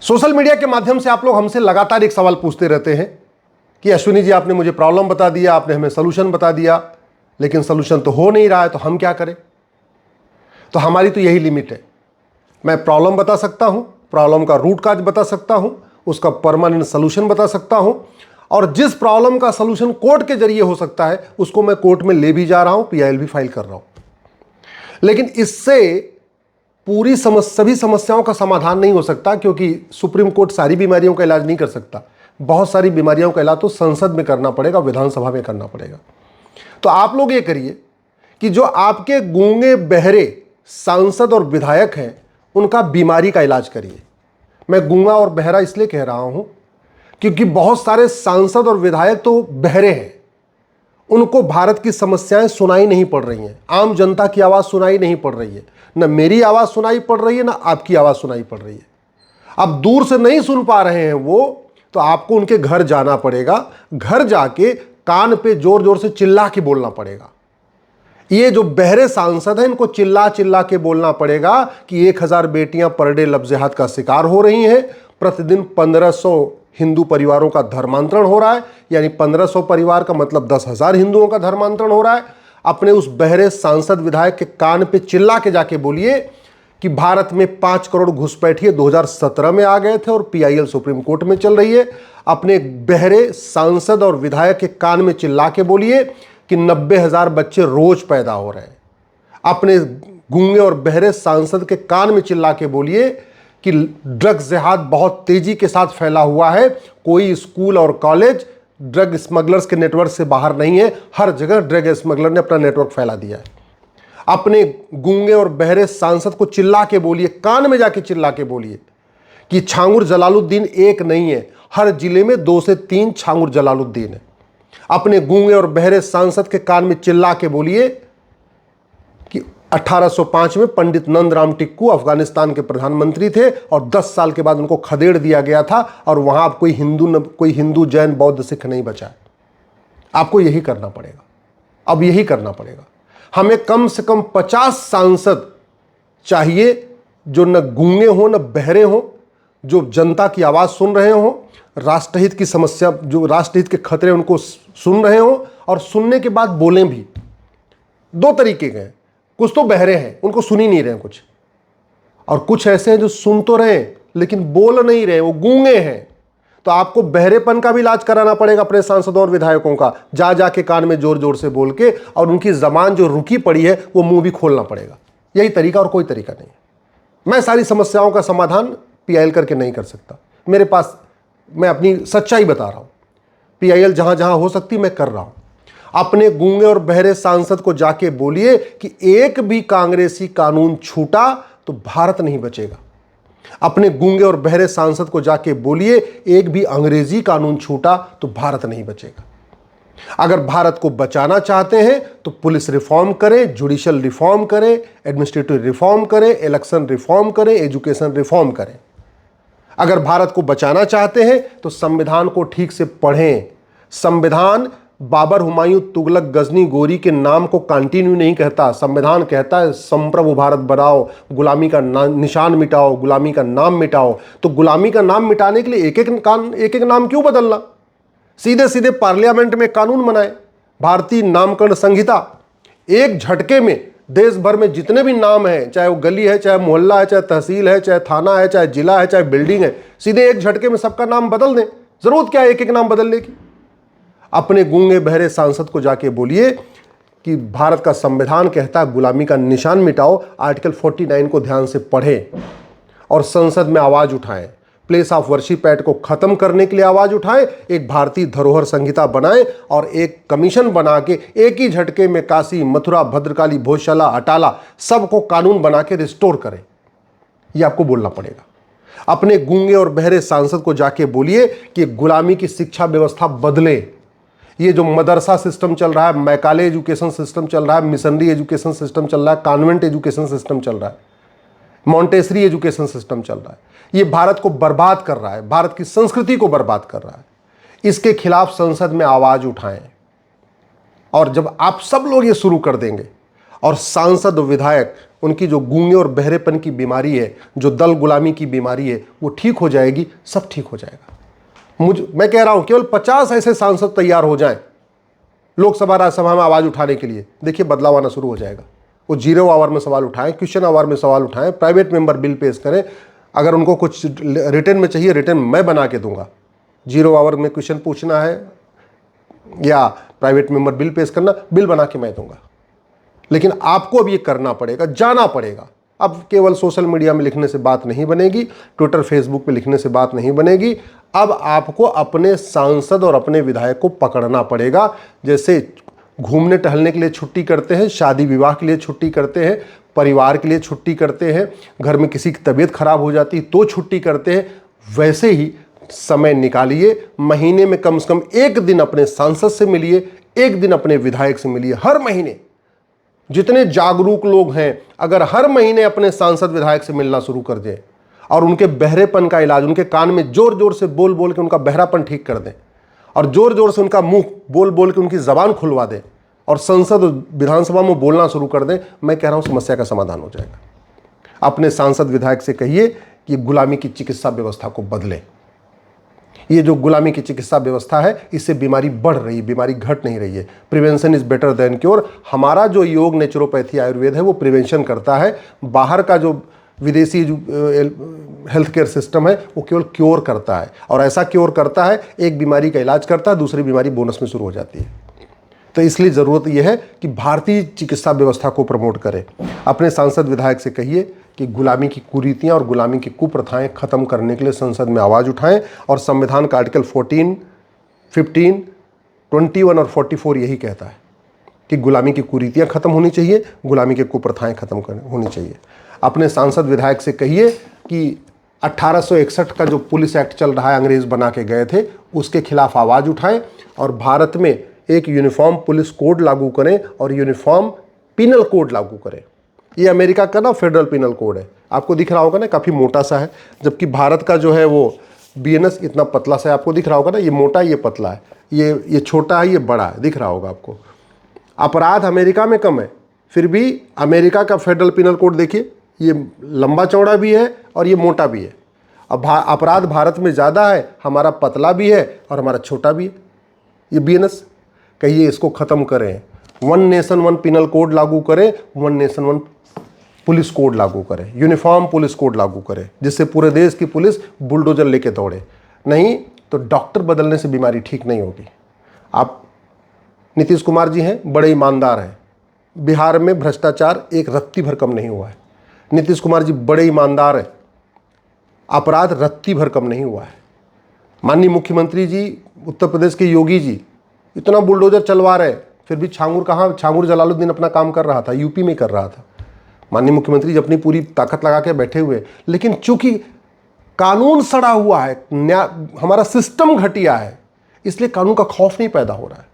Social media के माध्यम से आप लोग हमसे लगातार एक सवाल पूछते रहते हैं कि अश्विनी जी, आपने मुझे प्रॉब्लम बता दिया, आपने हमें सोल्यूशन बता दिया, लेकिन सोल्यूशन तो हो नहीं रहा है, तो हम क्या करें। तो हमारी तो यही लिमिट है। मैं प्रॉब्लम बता सकता हूं, प्रॉब्लम का रूट काज बता सकता हूं, उसका परमानेंट सोल्यूशन बता सकता हूं, और जिस प्रॉब्लम का सोल्यूशन कोर्ट के जरिए हो सकता है उसको मैं कोर्ट में ले भी जा रहा हूं, पीआईएल भी फाइल कर रहा हूं। लेकिन इससे पूरी सभी समस्याओं का समाधान नहीं हो सकता, क्योंकि सुप्रीम कोर्ट सारी बीमारियों का इलाज नहीं कर सकता। बहुत सारी बीमारियों का इलाज तो संसद में करना पड़ेगा, विधानसभा में करना पड़ेगा। तो आप लोग ये करिए कि जो आपके गूंगे बहरे सांसद और विधायक हैं उनका बीमारी का इलाज करिए। मैं गूंगा और बहरा इसलिए कह रहा हूं क्योंकि बहुत सारे सांसद और विधायक तो बहरे हैं, उनको भारत की समस्याएं सुनाई नहीं पड़ रही हैं, आम जनता की आवाज सुनाई नहीं पड़ रही है, न मेरी आवाज सुनाई पड़ रही है, न आपकी आवाज सुनाई पड़ रही है। अब दूर से नहीं सुन पा रहे हैं वो, तो आपको उनके घर जाना पड़ेगा, घर जाके कान पे जोर जोर से चिल्ला के बोलना पड़ेगा। ये जो बहरे सांसद हैं इनको चिल्ला चिल्ला के बोलना पड़ेगा कि 1000 बेटियां पर डे लफ्ज़-ए-जिहाद का शिकार हो रही हैं, प्रतिदिन 1500 हिंदू परिवारों का धर्मांतरण हो रहा है, यानी 1500 परिवार का मतलब 10,000 हिंदुओं का धर्मांतरण हो रहा है। अपने उस बहरे सांसद विधायक के कान पे चिल्ला के जाके बोलिए कि भारत में 5 करोड़ घुसपैठिए 2017 में आ गए थे और पीआईएल सुप्रीम कोर्ट में चल रही है। अपने बहरे सांसद और विधायक के कान में चिल्ला के बोलिए कि 90,000 बच्चे रोज पैदा हो रहे हैं। अपने गूंगे और बहरे सांसद के कान में चिल्ला के बोलिए कि ड्रग्स जिहाद बहुत तेजी के साथ फैला हुआ है, कोई स्कूल और कॉलेज ड्रग स्मगलर्स के नेटवर्क से बाहर नहीं है, हर जगह ड्रग स्मगलर ने अपना नेटवर्क फैला दिया है। अपने गूंगे और बहरे सांसद को चिल्ला के बोलिए, कान में जाके चिल्ला के बोलिए कि छांगुर जलालुद्दीन एक नहीं है, हर जिले में 2 से 3 छांगुर जलालुद्दीन है। अपने गूंगे और बहरे सांसद के कान में चिल्ला के बोलिए कि 1805 में पंडित नंदराम टिक्कू अफगानिस्तान के प्रधानमंत्री थे और 10 साल के बाद उनको खदेड़ दिया गया था, और वहां अब कोई हिंदू जैन बौद्ध सिख नहीं बचा है। आपको यही करना पड़ेगा, अब यही करना पड़ेगा। हमें कम से कम 50 सांसद चाहिए जो न गूंगे हों न बहरे हों, जो जनता की आवाज सुन रहे हों, राष्ट्रहित की समस्या, जो राष्ट्रहित के खतरे उनको सुन रहे हों, और सुनने के बाद बोलें भी। 2 तरीके के हैं, कुछ तो बहरे हैं, उनको सुन ही नहीं रहे कुछ, और कुछ ऐसे हैं जो सुन तो रहे लेकिन बोल नहीं रहे, वो गूंगे हैं। तो आपको बहरेपन का भी इलाज कराना पड़ेगा अपने सांसदों और विधायकों का, जा जाके कान में जोर जोर से बोल के, और उनकी जबान जो रुकी पड़ी है वो मुंह भी खोलना पड़ेगा। यही तरीका, और कोई तरीका नहीं है। मैं सारी समस्याओं का समाधान पीआईएल करके नहीं कर सकता। मेरे पास, मैं अपनी सच्चाई बता रहा हूं, पीआईएल जहां जहां हो सकती मैं कर रहा हूं। अपने गूंगे और बहरे सांसद को जाके बोलिए कि एक भी कांग्रेसी कानून छूटा तो भारत नहीं बचेगा। अपने गूंगे और बहरे सांसद को जाके बोलिए एक भी अंग्रेजी कानून छूटा तो भारत नहीं बचेगा। अगर भारत को बचाना चाहते हैं तो पुलिस रिफॉर्म करें, जुडिशियल रिफॉर्म करें, एडमिनिस्ट्रेटिव रिफॉर्म करें, इलेक्शन रिफॉर्म करें, एजुकेशन रिफॉर्म करें। अगर भारत को बचाना चाहते हैं तो संविधान को ठीक से पढ़ें। संविधान बाबर, हुमायूं, तुगलक, गजनी, गोरी के नाम को कंटिन्यू नहीं कहता। संविधान कहता है संप्रभु भारत बनाओ, गुलामी का निशान मिटाओ, गुलामी का नाम मिटाओ। तो गुलामी का नाम मिटाने के लिए एक एक नाम क्यों बदलना? सीधे सीधे पार्लियामेंट में कानून बनाए। भारतीय नामकरण संहिता एक झटके में देश भर में जितने भी नाम हैं, चाहे वो गली है, चाहे मोहल्ला है, चाहे तहसील है, चाहे थाना है, चाहे जिला है, चाहे बिल्डिंग है, सीधे एक झटके में सबका नाम बदल दें। जरूरत क्या है एक एक नाम बदलने की? अपने गूंगे बहरे सांसद को जाके बोलिए कि भारत का संविधान कहता है गुलामी का निशान मिटाओ। आर्टिकल 49 को ध्यान से पढ़ें और संसद में आवाज उठाएं। प्लेस ऑफ वर्शिप एक्ट को खत्म करने के लिए आवाज उठाएं, एक भारतीय धरोहर संहिता बनाएं, और एक कमीशन बना के एक ही झटके में काशी, मथुरा, भद्रकाली, भोजशाला, अटाला सबको कानून बना के रिस्टोर करें। ये आपको बोलना पड़ेगा। अपने गूंगे और बहरे सांसद को जाके बोलिए कि गुलामी की शिक्षा व्यवस्था बदले। ये जो मदरसा सिस्टम चल रहा है, मैकाले एजुकेशन सिस्टम चल रहा है, मिशनरी एजुकेशन सिस्टम चल रहा है, कॉन्वेंट एजुकेशन सिस्टम चल रहा है, मॉन्टेसरी एजुकेशन सिस्टम चल रहा है, ये भारत को बर्बाद कर रहा है, भारत की संस्कृति को बर्बाद कर रहा है। इसके खिलाफ संसद में आवाज उठाएं। और जब आप सब लोग ये शुरू कर देंगे और सांसद विधायक उनकी जो गूंगे और बहरेपन की बीमारी है, जो दल गुलामी की बीमारी है, वो ठीक हो जाएगी, सब ठीक हो जाएगा। मैं कह रहा हूं केवल 50 ऐसे सांसद तैयार हो जाएं लोकसभा राज्यसभा में आवाज उठाने के लिए, देखिए बदलाव आना शुरू हो जाएगा। वो 0 आवर में सवाल उठाएं, क्वेश्चन आवर में सवाल उठाएं, प्राइवेट मेंबर बिल पेश करें, अगर उनको कुछ रिटर्न में चाहिए रिटर्न मैं बना के दूंगा। 0 आवर में क्वेश्चन पूछना है या प्राइवेट मेंबर बिल पेश करना, बिल बना के मैं दूंगा। लेकिन आपको अब ये करना पड़ेगा, जाना पड़ेगा। अब केवल सोशल मीडिया में लिखने से बात नहीं बनेगी, ट्विटर फेसबुक पे लिखने से बात नहीं बनेगी। अब आपको अपने सांसद और अपने विधायक को पकड़ना पड़ेगा। जैसे घूमने टहलने के लिए छुट्टी करते हैं, शादी विवाह के लिए छुट्टी करते हैं, परिवार के लिए छुट्टी करते हैं, घर में किसी की तबीयत खराब हो जाती तो छुट्टी करते हैं, वैसे ही समय निकालिए। महीने में कम से कम एक दिन अपने सांसद से मिलिए, एक दिन अपने विधायक से मिलिए। हर महीने जितने जागरूक लोग हैं, अगर हर महीने अपने सांसद विधायक से मिलना शुरू कर दें और उनके बहरेपन का इलाज, उनके कान में जोर जोर से बोल बोल के उनका बहरापन ठीक कर दें और जोर जोर से उनका मुंह बोल बोल के उनकी जबान खुलवा दें और संसद विधानसभा में बोलना शुरू कर दें, मैं कह रहा हूं समस्या का समाधान हो जाएगा। अपने सांसद विधायक से कहिए कि गुलामी की चिकित्सा व्यवस्था को बदलें। ये जो गुलामी की चिकित्सा व्यवस्था है, इससे बीमारी बढ़ रही है, बीमारी घट नहीं रही है। Prevention is better than cure. हमारा जो योग, नेचुरोपैथी, आयुर्वेद है, वो प्रिवेंशन करता है। बाहर का जो विदेशी हेल्थ केयर सिस्टम है, वो केवल क्योर करता है, और ऐसा क्योर करता है, एक बीमारी का इलाज करता है, दूसरी बीमारी बोनस में शुरू हो जाती है। तो इसलिए ज़रूरत यह है कि भारतीय चिकित्सा व्यवस्था को प्रमोट करें। अपने सांसद विधायक से कहिए कि गुलामी की कुरीतियाँ और गुलामी की कुप्रथाएं खत्म करने के लिए संसद में आवाज़ उठाएं, और संविधान का आर्टिकल 14, 15, 21 और 44 यही कहता है कि गुलामी की कुरीतियाँ खत्म होनी चाहिए, गुलामी की कुप्रथाएं खत्म होनी चाहिए। अपने सांसद विधायक से कहिए कि 1861 का जो पुलिस एक्ट चल रहा है, अंग्रेज़ बना के गए थे, उसके खिलाफ आवाज़ उठाएं और भारत में एक यूनिफॉर्म पुलिस कोड लागू करें और यूनिफॉर्म पिनल कोड लागू करें। ये अमेरिका का ना फेडरल पिनल कोड है, आपको दिख रहा होगा ना, काफ़ी मोटा सा है, जबकि भारत का जो है वो BNS इतना पतला सा है। आपको दिख रहा होगा ना, ये मोटा, ये पतला है, ये छोटा है, ये बड़ा है, दिख रहा होगा आपको। अपराध अमेरिका में कम है, फिर भी अमेरिका का फेडरल पिनल कोड देखिए, ये लंबा चौड़ा भी है और ये मोटा भी है। अब अपराध भारत में ज़्यादा है, हमारा पतला भी है और हमारा छोटा भी है। ये BNS कहिए इसको ख़त्म करें, 1 नेशन 1 पिनल कोड लागू करें, 1 नेशन 1 पुलिस कोड लागू करें, यूनिफॉर्म पुलिस कोड लागू करें, जिससे पूरे देश की पुलिस बुलडोजर लेके दौड़े। नहीं तो डॉक्टर बदलने से बीमारी ठीक नहीं होगी। आप नीतीश कुमार जी हैं, बड़े ईमानदार हैं, बिहार में भ्रष्टाचार एक रत्ती भर कम नहीं हुआ है। नीतीश कुमार जी बड़े ईमानदार हैं, अपराध रत्ती भर कम नहीं हुआ है। माननीय मुख्यमंत्री जी उत्तर प्रदेश के योगी जी इतना बुलडोजर चलवा रहे, फिर भी छांगुर जलालुद्दीन अपना काम कर रहा था, यूपी में कर रहा था। माननीय मुख्यमंत्री जी अपनी पूरी ताकत लगा के बैठे हुए, लेकिन चूंकि कानून सड़ा हुआ है, हमारा सिस्टम घटिया है, इसलिए कानून का खौफ नहीं पैदा हो रहा है।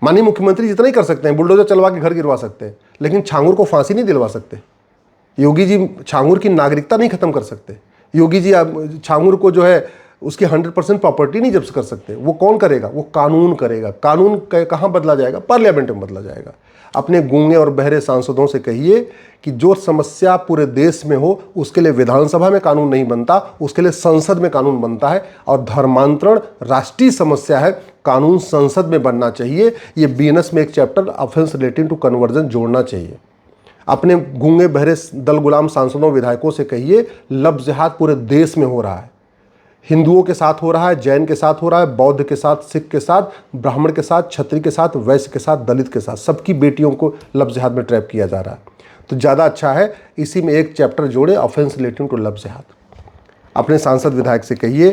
माननीय मुख्यमंत्री जितना ही कर सकते हैं, बुलडोजर चलवा के घर गिरवा सकते हैं, लेकिन छांगुर को फांसी नहीं दिलवा सकते। योगी जी छांगुर की नागरिकता नहीं खत्म कर सकते। योगी जी छांगुर को जो है उसकी 100% प्रॉपर्टी नहीं जब्त कर सकते। वो कौन करेगा? वो कानून करेगा। कानून कहाँ बदला जाएगा? पार्लियामेंट में बदला जाएगा। अपने गूंगे और बहरे सांसदों से कहिए कि जो समस्या पूरे देश में हो, उसके लिए विधानसभा में कानून नहीं बनता, उसके लिए संसद में कानून बनता है। और धर्मांतरण राष्ट्रीय समस्या है, कानून संसद में बनना चाहिए। ये BNS में एक chapter offence relating to conversion जोड़ना चाहिए। अपने गूंगे बहरे दल गुलाम सांसदों विधायकों से कहिए, लव जिहाद पूरे देश में हो रहा है। हिंदुओं के साथ हो रहा है, जैन के साथ हो रहा है, बौद्ध के साथ, सिख के साथ, ब्राह्मण के साथ, क्षत्रिय के साथ, वैश्य के साथ, दलित के साथ, सबकी बेटियों को लव जिहाद में ट्रैप किया जा रहा है। तो ज़्यादा अच्छा है इसी में एक चैप्टर जोड़े, ऑफेंस रिलेटिंग टू लव जिहाद। अपने सांसद विधायक से कहिए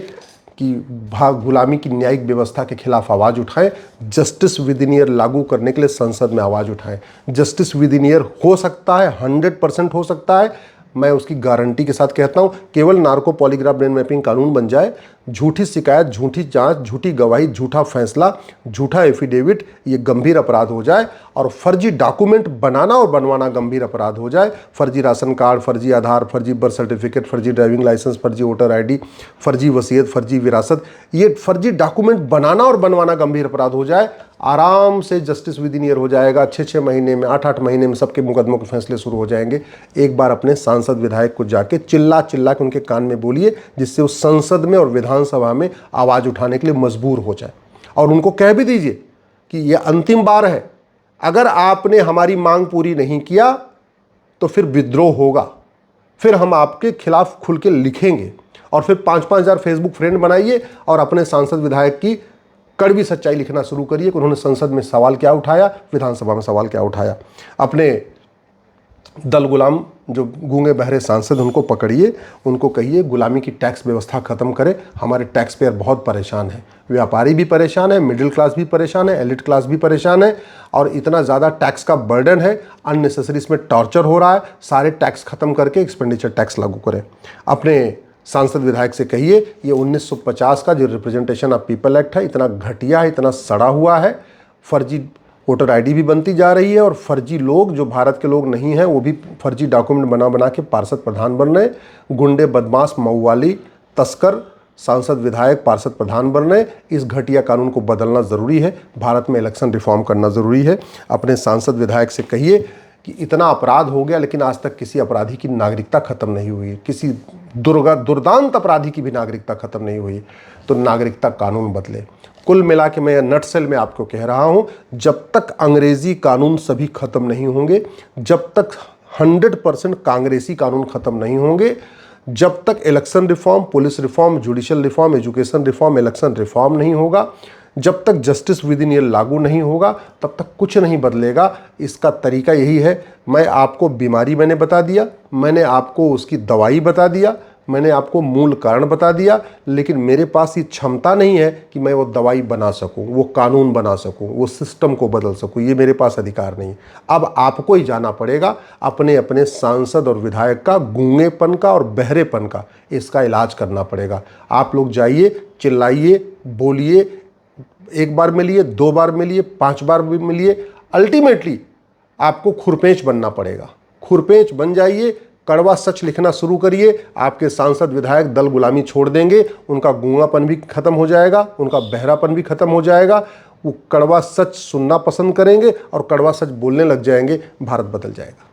कि गुलामी की न्यायिक व्यवस्था के खिलाफ आवाज़ उठाएं, जस्टिस विद इन ईयर लागू करने के लिए संसद में आवाज़ उठाएं। जस्टिस विद इन ईयर हो सकता है, 100% हो सकता है, मैं उसकी गारंटी के साथ कहता हूं। केवल नार्को पॉलीग्राफ ब्रेन मैपिंग कानून बन जाए, झूठी शिकायत, झूठी जांच, झूठी गवाही, झूठा फैसला, झूठा एफिडेविट ये गंभीर अपराध हो जाए, और फर्जी डॉक्यूमेंट बनाना और बनवाना गंभीर अपराध हो जाए। फर्जी राशन कार्ड, फर्जी आधार, फर्जी बर्थ सर्टिफिकेट, फर्जी ड्राइविंग लाइसेंस, फर्जी वोटर ID, फर्जी वसीयत, फर्जी विरासत, ये फर्जी डॉक्यूमेंट बनाना और बनवाना गंभीर अपराध हो जाए। आराम से जस्टिस विद इन ईयर हो जाएगा। 6-6 महीने में, 8-8 महीने में सबके मुकदमों के फैसले शुरू हो जाएंगे। एक बार अपने सांसद विधायक को जाके चिल्ला चिल्ला के उनके कान में बोलिए, जिससे वो संसद में और विधानसभा में आवाज़ उठाने के लिए मजबूर हो जाए। और उनको कह भी दीजिए कि यह अंतिम बार है, अगर आपने हमारी मांग पूरी नहीं किया तो फिर विद्रोह होगा, फिर हम आपके खिलाफ खुल के लिखेंगे। और फिर 5-5 हज़ार फेसबुक फ्रेंड बनाइए और अपने सांसद विधायक की कड़वी सच्चाई लिखना शुरू करिए कि उन्होंने संसद में सवाल क्या उठाया, विधानसभा में सवाल क्या उठाया। अपने दल गुलाम जो गूंगे बहरे सांसद, उनको पकड़िए, उनको कहिए गुलामी की टैक्स व्यवस्था खत्म करें। हमारे टैक्स पेयर बहुत परेशान हैं, व्यापारी भी परेशान है, मिडिल क्लास भी परेशान है, एलिट क्लास भी परेशान है। और इतना ज़्यादा टैक्स का बर्डन है, अननेसेसरी इसमें टॉर्चर हो रहा है। सारे टैक्स खत्म करके एक्सपेंडिचर टैक्स लागू करें। अपने सांसद विधायक से कहिए ये 1950 का जो रिप्रेजेंटेशन ऑफ पीपल एक्ट है, इतना घटिया है, इतना सड़ा हुआ है। फर्जी वोटर आईडी भी बनती जा रही है और फर्जी लोग जो भारत के लोग नहीं हैं वो भी फर्जी डॉक्यूमेंट बना बना के पार्षद प्रधान बन रहे। गुंडे, बदमाश, मऊवाली, तस्कर सांसद विधायक पार्षद प्रधान बन रहे। इस घटिया कानून को बदलना ज़रूरी है। भारत में इलेक्शन रिफॉर्म करना ज़रूरी है। अपने सांसद विधायक से कहिए कि इतना अपराध हो गया लेकिन आज तक किसी अपराधी की नागरिकता खत्म नहीं हुई, किसी दुर्दांत अपराधी की भी नागरिकता खत्म नहीं हुई, तो नागरिकता कानून बदले। कुल मिला के मैं नटसेल में आपको कह रहा हूं, जब तक अंग्रेजी कानून सभी खत्म नहीं होंगे, जब तक 100% कांग्रेसी कानून खत्म नहीं होंगे, जब तक election reform, police reform, judicial reform, education reform, election reform नहीं होगा, जब तक जस्टिस विद इन ईयर लागू नहीं होगा, तब तक कुछ नहीं बदलेगा। इसका तरीका यही है, मैं आपको बीमारी मैंने बता दिया, मैंने आपको उसकी दवाई बता दिया, मैंने आपको मूल कारण बता दिया, लेकिन मेरे पास ये क्षमता नहीं है कि मैं वो दवाई बना सकूं, वो कानून बना सकूं, वो सिस्टम को बदल सकूं। ये मेरे पास अधिकार नहीं। अब आपको ही जाना पड़ेगा अपने अपने सांसद और विधायक का गूंगेपन का और बहरेपन का, इसका इलाज करना पड़ेगा। आप लोग जाइए, चिल्लाइए, बोलिए, 1 बार मिलिए, 2 बार मिलिए, 5 बार भी मिलिए। अल्टीमेटली आपको खुरपेंच बनना पड़ेगा। खुरपेंच बन जाइए, कड़वा सच लिखना शुरू करिए। आपके सांसद विधायक दल गुलामी छोड़ देंगे, उनका गूंगापन भी खत्म हो जाएगा, उनका बहरापन भी खत्म हो जाएगा। वो कड़वा सच सुनना पसंद करेंगे और कड़वा सच बोलने लग जाएंगे। भारत बदल जाएगा।